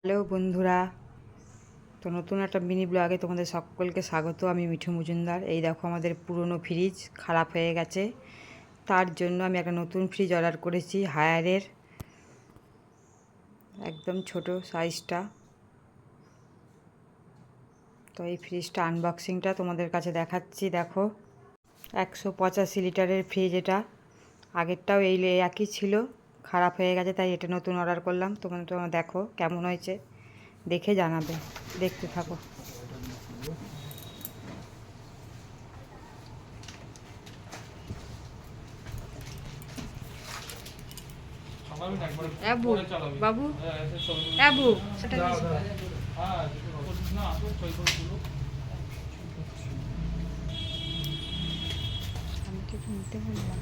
Hello বন্ধুরা, তো নতুন একটা মিনি ব্লগে তোমাদের সকলকে স্বাগত। আমি মিঠু মজুমদার। এই দেখো আমাদের পুরনো ফ্রিজ খারাপ হয়ে গেছে, তার জন্য আমি একটা নতুন ফ্রিজ অর্ডার করেছি হায়ারের, একদম ছোট সাইজটা। তো এই ফ্রিজটা আনবক্সিংটা তোমাদের কাছে দেখাচ্ছি। দেখো 185 লিটারের ফ্রিজ এটা। আগেরটাও এই একই ছিল, খারাপ হয়ে গেছে, তাই এটা নতুন অর্ডার করলাম। তোমরা দেখো কেমন হয়েছে, দেখে জানাবে, দেখতে থাকো। বাবু বাবু বাবু সেটা আমি তো নিতে বললাম।